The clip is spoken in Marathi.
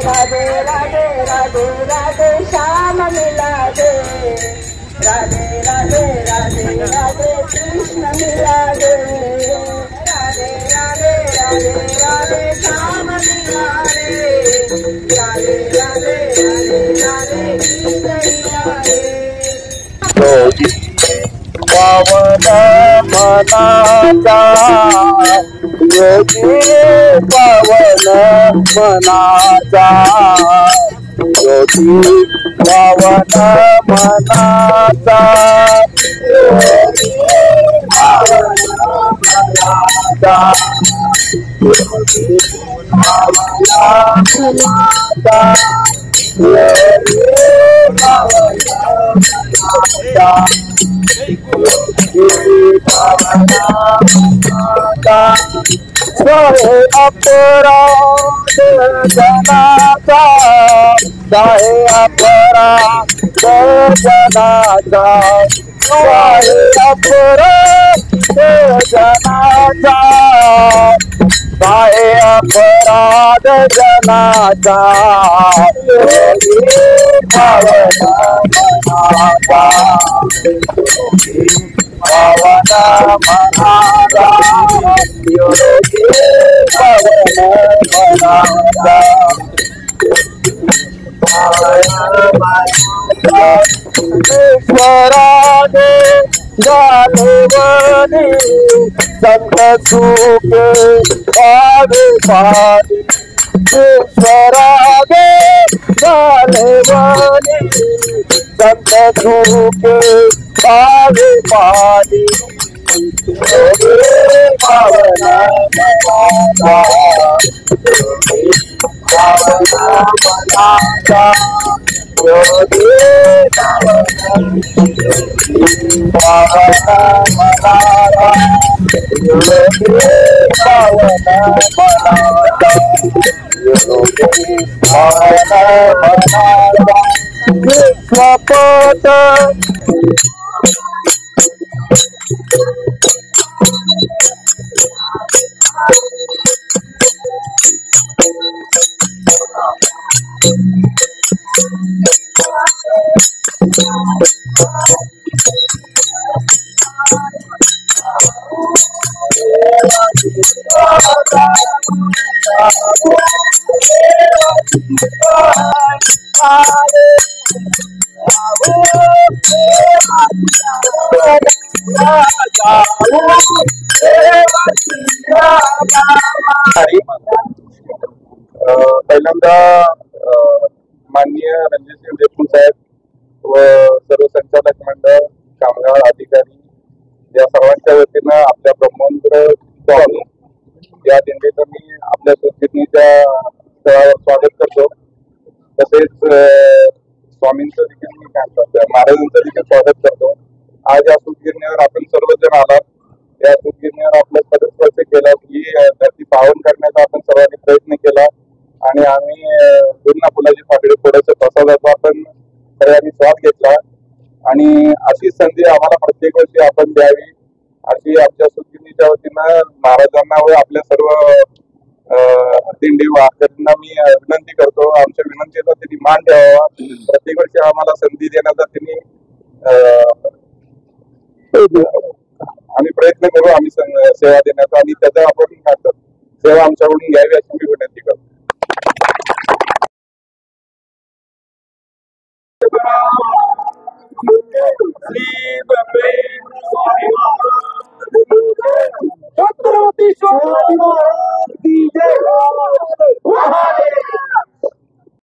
राधे राधे राधे राधे श्याम मिला दे, राधे राधे राधे राधे कृष्ण मिला दे, राधे राधे राधे राधे श्याम मिला दे, राधे राधे राधे राधे कृष्ण मिला दे। पावन मनाचा योगी, पावन मनाचा योगी, पावन मनाचा योगी, पावन मनाचा योगी, पावन मनाचा योगी, पावन मनाचा चाहे अपराध जनाचा, चाहे अपराध जनाचा, चाहे अपराध जनाचा, चाहे अपराध जनाचा योगी, पावन मनाचा योगी, पावन मनाचा योगी, पावन मनाचा ईश्वराने जाणवणी संत सुखे आवे पाणी, ईश्वराने जाणवणी संत सुखे आवे पाणी योगी, पावन मनाचा योगी, पावन मनाचा योगी, पावन मनाचा योगी, पावन मनाचा योगी, पावन मनाचा विश्वपत पहिल्यांदा माननीय रणजितसिंह देशमुख साहेब व सर्व संचालक मंडळ, कामगार अधिकारी या सर्वांच्या वतीनं आपल्या ब्रह्मोंद्र स्वामी या दिंडीचं मी आपल्या सुतगिरणीच्या स्थळावर स्वागत करतो। तसेच स्वामींचं देखील मी महाराजांचं देखील स्वागत करतो। आज या सुतगिरणीवर आपण सर्वजण आलात, या सुतगिरणीवर आपल्या पदस्पर्श केला की धरती पावन करण्याचा आपण सर्वांनी प्रयत्न केला आणि आम्ही गुरुना फुलाची पाकळी थोडंसं प्रसादाचा आपण सगळ्यांनी स्वाद घेतला आणि अशी संधी आम्हाला प्रत्येक वर्षी आपण द्यावी अशी आमच्या सुतगिरणीच्या वतीनं महाराजांना व आपल्या सर्व दिंडी वारकऱ्यांना मी विनंती करतो। आमच्या विनंतीचा त्यांनी मान द्यावा, प्रत्येक वर्षी आम्हाला संधी देण्याचा त्यांनी आम्ही प्रयत्न करू, आम्ही सेवा देण्याचा आणि त्याचा आपण सेवा आमच्याकडून घ्यावी अशी मी विनंती करतो। छत्रपती शिवाजी महाराज